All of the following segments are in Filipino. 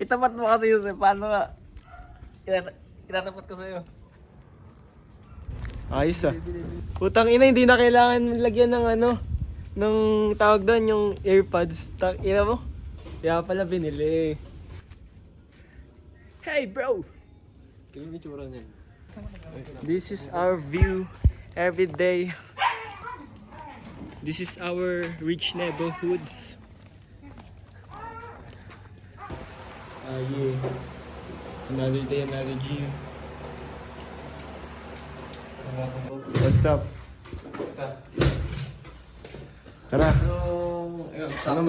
Itapat mo kasi Jose, paano nga? Tinatapat ko sa'yo. Ayos ah. Putang ina, hindi na kailangan lagyan ng ano, ng tawag doon, yung AirPods. Ina mo? Kaya pala binili. Hey bro! This is our view every day. This is our rich neighborhoods. Yeah. Another day, another view. What's up? Tara.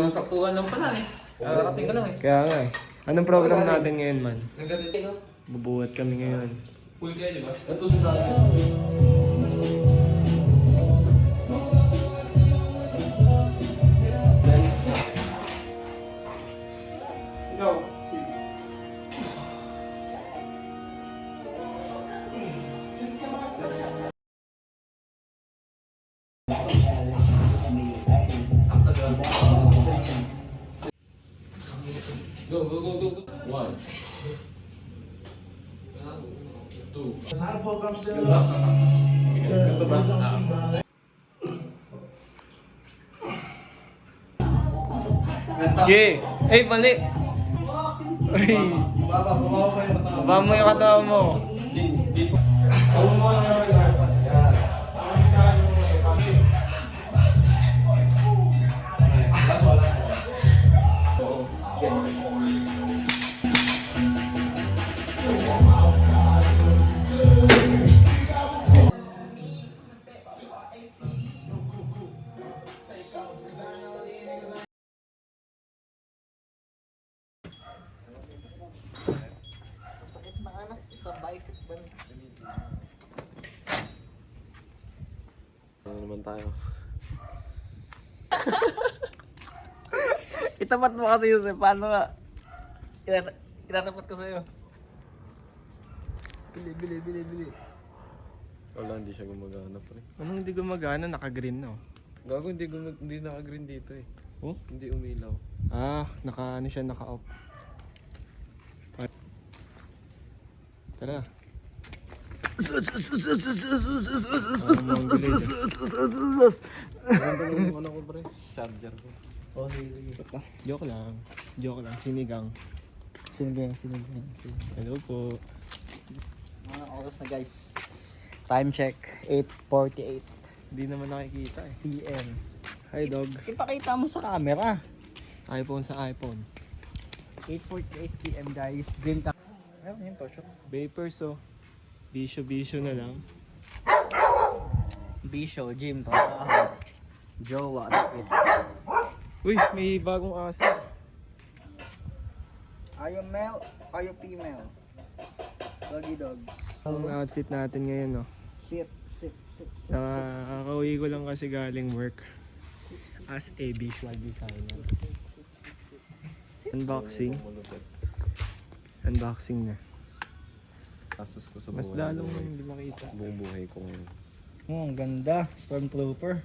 Saktuhan lang pala eh. Kakarating ko lang eh. Kaya nga eh. Anong program natin ngayon man? Bubuhat kami ngayon. Full kayo, di ba? Ito sa dati. Ikaw, sige. Go, go, go, go, go. 1 2 Ganito ba? Okay. Ay, mali. Ay, Baba mo yung katawan. baba mo yung katawan mo. Huwag mo na yung iPad. Yan. Last wala. Sakit na anak, sa bicep ba? Ano naman tayo? Itapat mo kasi Jose, paano nga? Tinatapat ko sa'yo. Bili. Wala, hindi siya gumagana pa rin. Anong hindi gumagana? Naka-green na oh. Gago, hindi naka-green dito eh. Oh? Hindi umilaw. Ah, ano siya, naka-off. Tara. Ano yung ano ko pre? Charger ko. Oh, sige. Joke lang. Sinigang. Sinigang. Hello po. Mga oras na guys. Time check, 8:48 Hindi naman nakikita eh. PM. Hi dog. Ipakita mo sa camera. iPhone sa iPhone. 8:48 PM guys. Green ka. Ayun, yun po, sure. Vapors oh. Bisyo na lang. Bisyo, gym, to. Jowa, rapid. Uy, may bagong aso. Are you male? Are you female? Doggy dogs. Ang outfit natin ngayon no. Sit. Nakakauwi ko lang kasi galing work as a visual designer. Unboxing na. Asus ko sa Mas buhay. lalong hindi makita. Buong buhay ko ngayon. Ang ganda. Stormtrooper.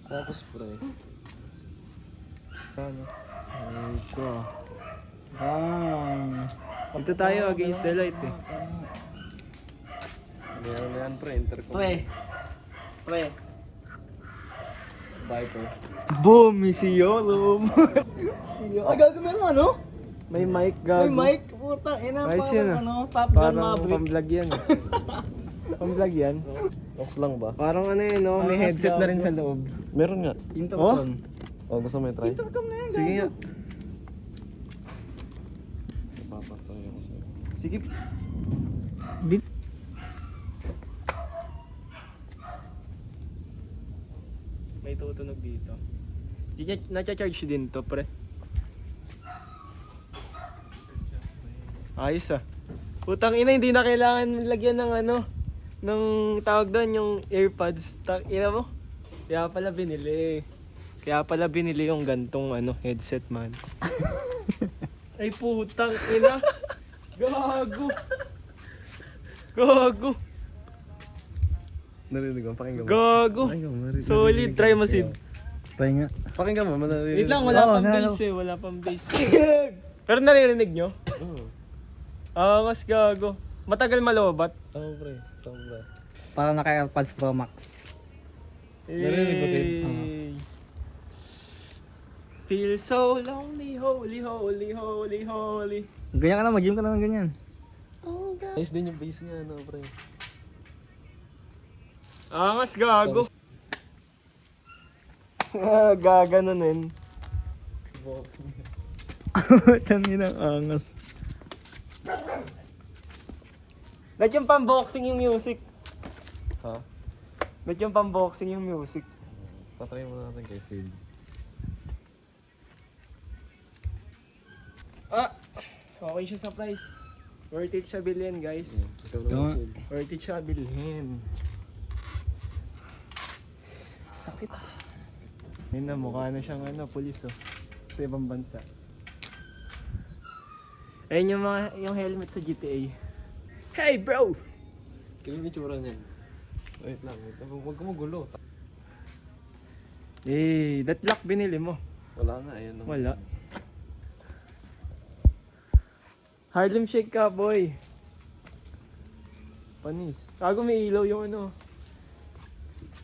Tapos pre. Ano? Ito. Dito tayo against the light eh. Meron na yan pre, intercom. Pre. Viper. Boom! May siyolom! Ay, gagawin mo ano? May mic gago. May mic. Puta, ina Ayos yan, parang ah. ano, Top Gun Parang Maverick. pang-vlog yan eh. Pang-vlog yan. Ox lang ba? Parang ano yun no? May Angas headset na rin gago. sa loob. Meron nga. Intercom. Oh, gusto mo i-try? Intercom na yan. Sige nga. Papatay ako sa'yo. Sige. May tutunog dito. Nacha-charge din to, pre. Ayos ah. Putang ina, hindi na kailangan lagyan ng ano, ng tawag doon, yung AirPods. Ina mo? Kaya pala binili yung gantong ano, headset man. Ay putang ina. Gago. Narinig mo, pakinggan mo. Gago. Solid, try mo Sid. Try nga. Pakinggan mo, manarinig. Wait lang, wala pang bass eh, wala pang bass. Pero naririnig nyo? Oo. Mas gago. Matagal malobat. Oo, pre. Sobra. Para naka-AirPods Pro Max. Narinig mo, Sid? Feel so lonely, holy, holy, holy, holy. Ganyan ka na, mag-gym ka na ng ganyan. Oh, God. Nice din yung bass niya, no, pre. Angas gago. Gaganunin. Box niya. Tangin ang angas. Ba't yung pang-boxing yung music? Ha? Ba't yung pang-boxing yung music? Patry mo natin kay Sid. Okay siya sa price. Worth it siya bilhin, guys. Ikaw naman, Sid. Worth it siya bilhin. Sakit. Yun na, mukha na siyang pulis sa ibang bansa. Ayun yung helmet sa GTA. Hey bro! Kailan yung tsura niyan? Wait lang, wait lang. Huwag ka magulo. That lock binili mo. Wala nga, ayan naman. Wala. Harlem Shake ka, boy. Panis. Kago may ilaw yung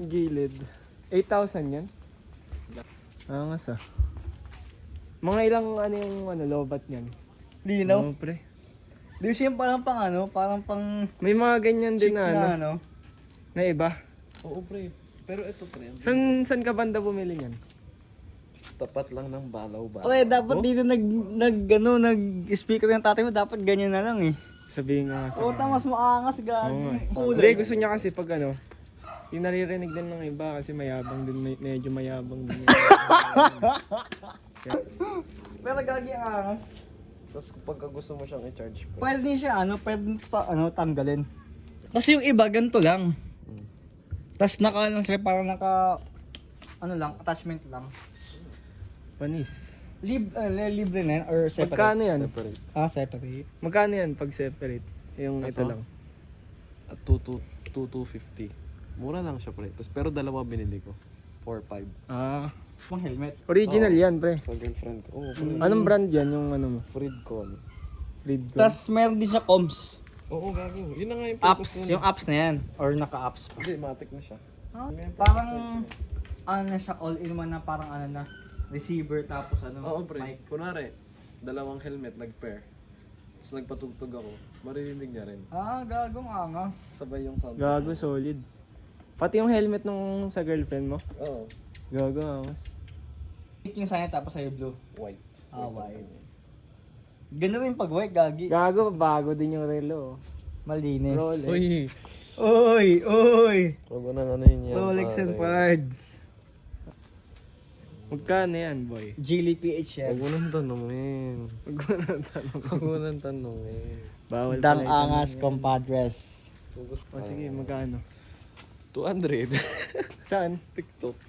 gilid. 8,000 yan? Angas ah. Mga ilang yung lobat niyan? Linaw. Oo, pre. Di siya parang parang pang May mga ganyan chick din na na iba. Oo, pre. Pero ito, pre. Saan ka banda bumili niyan? Tapat lang ng balaw ba? Pre, dapat dito nag-speaker yung tatay mo, dapat ganyan na lang eh. Sabihin nga sa Oo, mas maangas, Oo gagi. nga. Hindi, gusto niya kasi pag yung naririnig din ng iba kasi mayabang din, medyo mayabang din. Pero gagi ang angas. Tapos pagka gusto mo siyang i-charge, pre. Pwede din siya pwede sa tanggalin. Kasi yung iba ganito lang. Tapos sila parang attachment lang. Panis. Libre na yan or separate? Magkano yan? Separate. Separate. Magkano yan pag separate? Yung ito Ito? lang. At 2,250. Mura lang siya, pre. Tapos pero dalawa binili ko. 4,500. Pang helmet. Original Oo. yan, pre. Sa girlfriend ko. Oo, pre. Anong brand yan yung mo? Freedcon. Freedcon. Tapos meron din siya comms. Oo, gago. Yun na nga yung Apps. purpose nun. Yung apps na yan. Or naka-apps pa. Hindi, matic na siya. Parang na siya all-in-one na parang na receiver tapos Oo, pre. mic. Kunwari, dalawang helmet nag-pair. Tapos nagpatugtog ako. Maririnig niya rin. Gagong angas. Sabay yung sound. Gago, solid. Pati yung helmet nung sa girlfriend mo. Oo. Gago, angas. Yung sana tapos sa'yo blue. White. White. Ganda rin pag white, gagi. Gago, bago din yung relo. Malinis. Rolex. Uy! Oy! Huwag mo nang yun yan. Rolex and pare. Pards. Magkano yan, boy? Geely PH yan. Huwag mo nang tanongin. Huwag mo nang tanongin. Bawal Dang pala angas, itanong yan. compadres. O sige, magkano? 200. Saan? TikTok.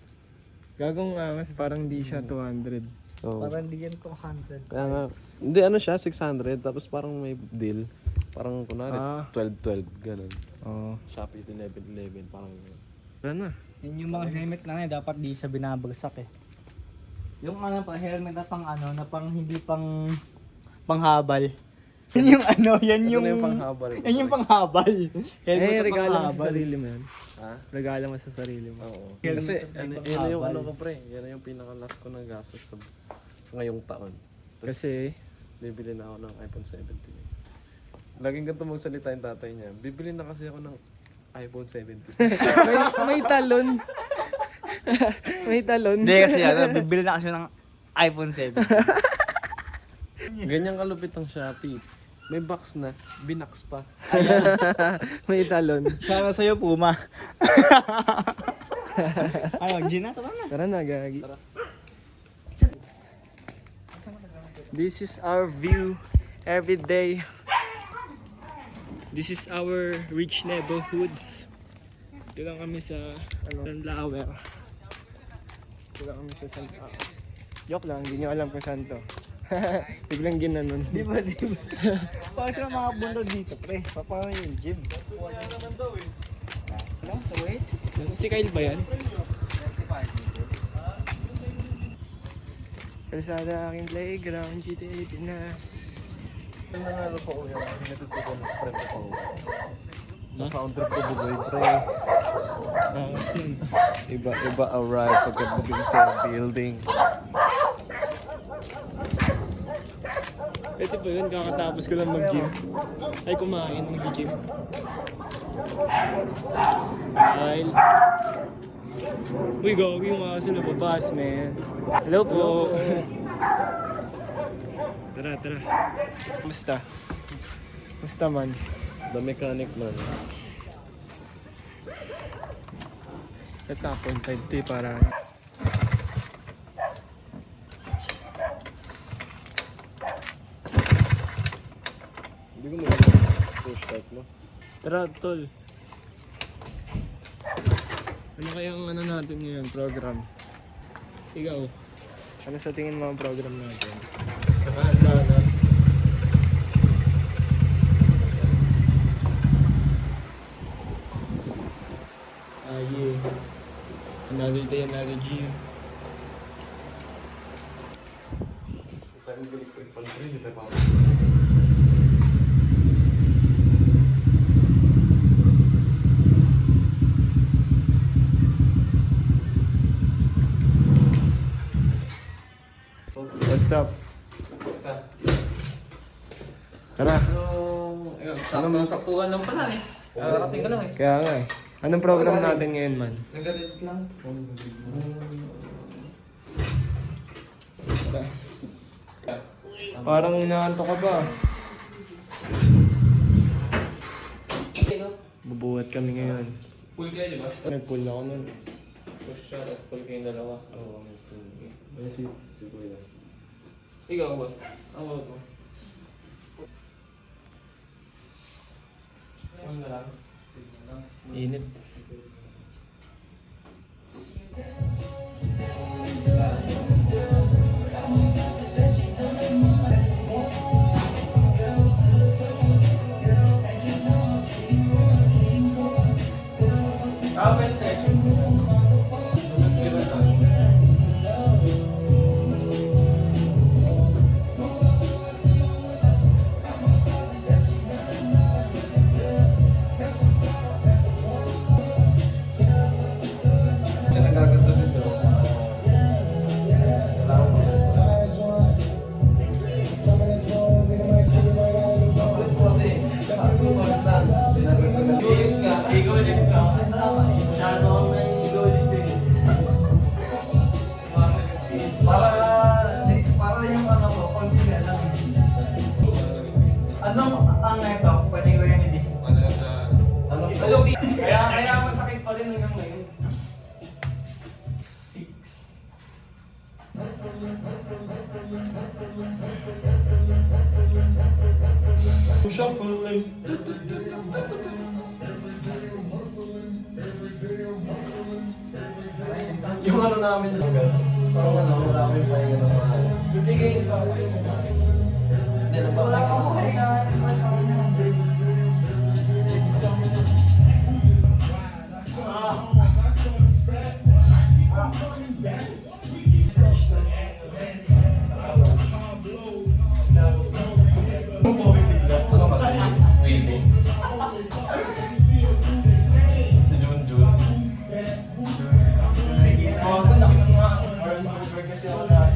Gagong angas, parang di siya 200. Oo. Parang di yan 200. Kaya nga, hindi siya, 600. Tapos parang may deal. Parang kunwari, 12-12, ganun. Oo. Shopee 11-11, parang ganun. Wala na. Yan yung mga helmet na yan, dapat di siya binabagsak eh. Yung helmet na pang hindi panghabal. Yan yung yan Ito yung na yung panghabal. Yan yung panghabal. Helmet na Regalo mo sa panghabal. sarili mo yan. Ha? Regalo mo sa sarili mo. Oo. Helmet Kasi, na yan panghabal. yung ko pre. Yan yung pinaka-last ko na gastos sa ngayong taon. Tapos, Kasi, bibili na ako ng iPhone 17. Laging ganito magsalita yung tatay niya. Bibili na kasi ako ng iPhone 17. may talon. May talon. Hindi kasi bibili na kasi ng iPhone 7. Ganyan kalupit ang Shopee. May box na, binax pa. May talon. Siya na sa'yo, Puma. Gina, tara na. Tara na, gagi. Tara. This is our view every day. This is our rich neighborhoods. Dito lang kami sa Sunflower. Dito lang kami sa Sunflower. Joke lang, hindi nyo alam kung saan to. Biglang ginanon. Di ba? Parang sila mga bundol dito, pre. Paano yung gym? Wala naman daw eh. Wala? Wait. Si Kyle ba yan? Kalsada aking playground, GTA Pinas. Ang nanalo pa ko yung natutunan ng friend ko pa ko. Ha? Naka-on trip ko bugoy, pre. Kasi, Iba arrive pagkabugin sa building. ito pa yun, kakatapos ko lang mag-gym. Ay, kumain, mag-gym. Dahil... Uy, gawin yung aso na babas, man. Hello po. Tara. Musta man? The mechanic man. Natapon 5T para... Hindi ko mag-push start mo. Tara, tol. Ano kayang ano natin ngayon, program? Ikaw, ano sa tingin mo ang program natin? Saka handa na. Yeah. Another day, another gym. Tayo balik-balik pa rin, hindi pa ako. What's up? Basta. Tara. Ano saktuhan lang pala eh. Kakarating ko lang eh. Kaya nga eh. Anong program natin ngayon, man? Nagalit lang. Parang inaanto ka ba? Bubuhat kami ngayon. Full kayo, di ba? Nag-pull ako nun. Push siya, tapos full kayong dalawa. Oo, si Kuya. Ikaw, boss. Ang work mo. Ano na lang? Init. Siya nagagatos ito. Para yung ano ko, konti na lang. Anong ang ito? Pwedeng remedy. Kaya masakit pa rin hanggang ngayon. 6. Shuffling. Yung ano namin lugar, parang ano, marami pa yung ano. Bibigay ko ako yung wala ka ako kaya Ano kasi? Wavy. Si Junjun. ako laki ng mga super kasi ako na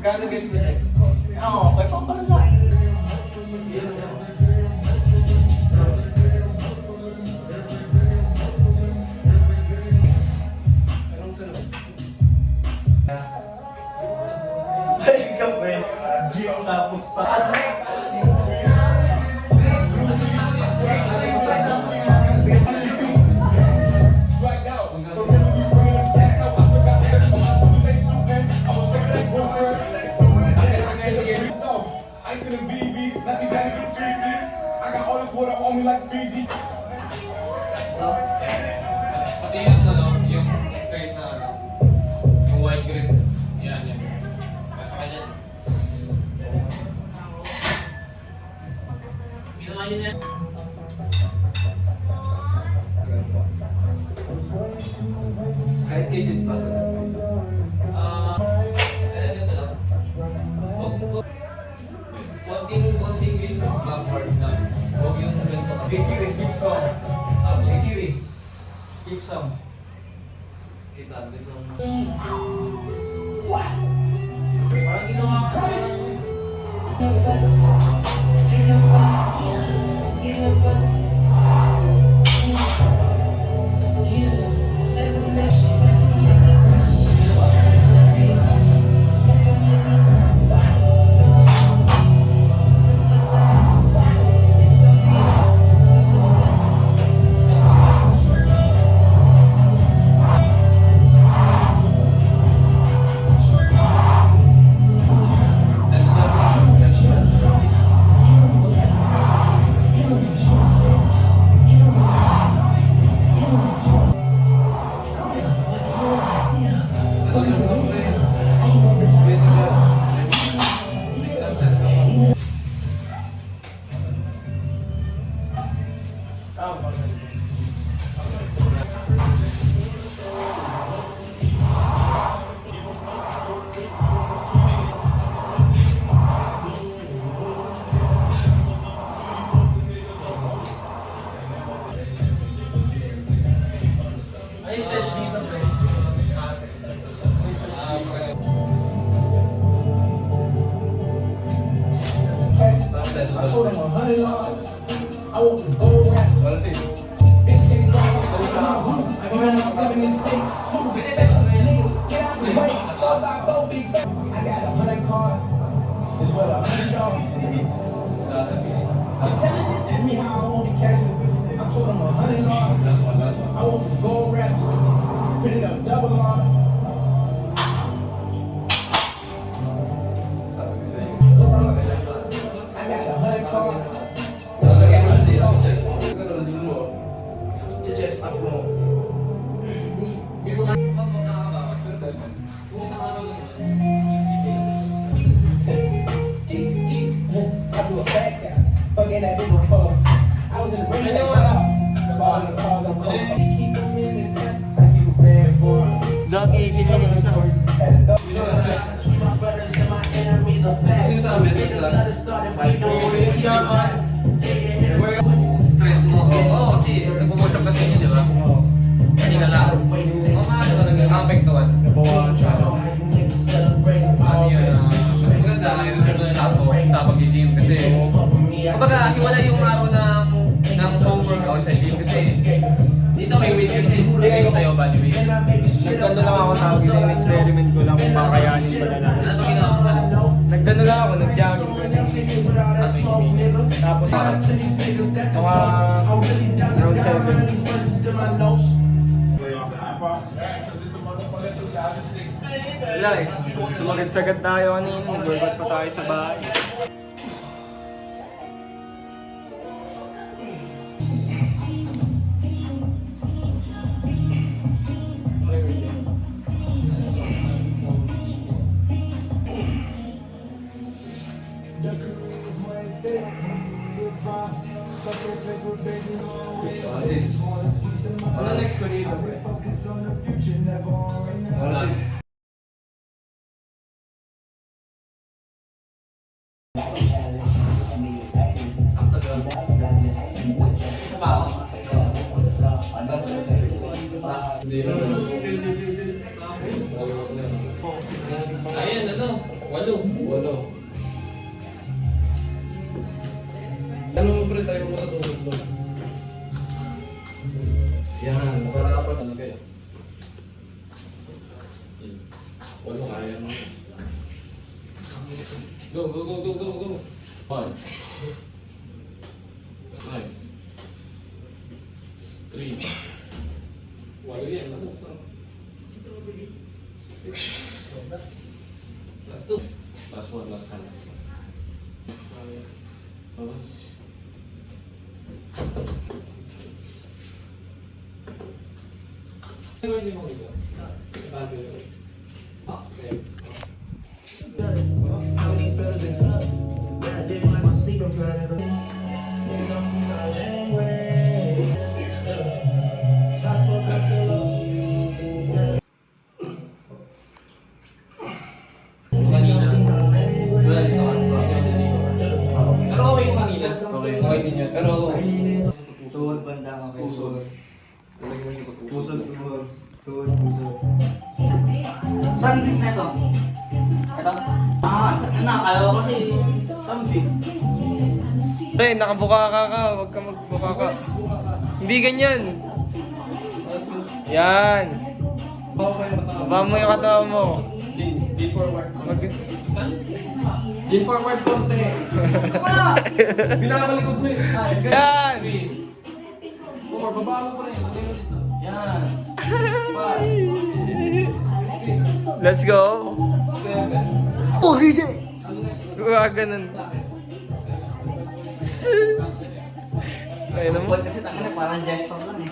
Gano'n ganito eh. Oo, may pampala sa akin. Anong sunod? Ay, kape. Gym tapos pa. Strike out. Kahit case it plus ganito lang. Konting lean backward na. Huwag yung ganito ka. series, keep song. Series. Keep song. Kita, dito. Parang ginawa ka sa Ay, stretch dito, pre. I told him $100. I want the gold wrap. Para si. I got 100 cards. It's for the $100. The challenges asked me how I want to cash it. I told him $100. Last one. I want the gold wraps. Put it up double R. Sabi ko sa'yo. I got 100 cards. Lalagay mo siya dito sa chest mo. Ganun mo. Sa chest up mo. I do a back down. Fucking that nigga fuck. I was in the ring. The ball in the cars, I'm cold. Keep them in the cut. I keep a bad for him. Dog, 18 minutes na. Kasi sa amin, Strength mo. Oo, kasi nagpo-push up kasi yun, di ba? Kanina lang. Mga ano talaga, apektuhan. Ano yun, mas maganda, reserve na lahat mo sa pag-gym kasi kapag hiwala yung araw ng home workout sa gym kasi dito may weight kasi hindi sa'yo body weight. Nagdano lang ako tawag ito yung experiment ko lang kung kakayanin ba na lang. Ano ginawa mo? Nagdano lang ako, nag-jogging ko. Tapos mga around 7. Wala eh. Sumagad-sagad tayo kanina. Nag-workout pa tayo sa bahay. Kasi. Ano next ko dito? Kasi. Ayun, ano? 8. Ano mo pre tayo mo sa tulog mo? Yan, para kapag ano kaya? Walo kaya mo. Go. 1. Nice. 3. 8 yan, ano? 6. Last 2. Last one. Saan din na ito? Ito? Nakakala ko kasi tampi. Pre, nakabuka ka. Huwag ka magbuka ka. Hindi ganyan. Yan. Baba mo yung katawan mo. Lean forward. Lean forward konti. Binabalikod mo eh. Yan. 4, baba mo pa rin. Lagay mo dito. Yan. 5, 6, Let's go. 7. Oh, hindi! Ganun. Ayun naman. Kasi tanga na parang gesture lang eh.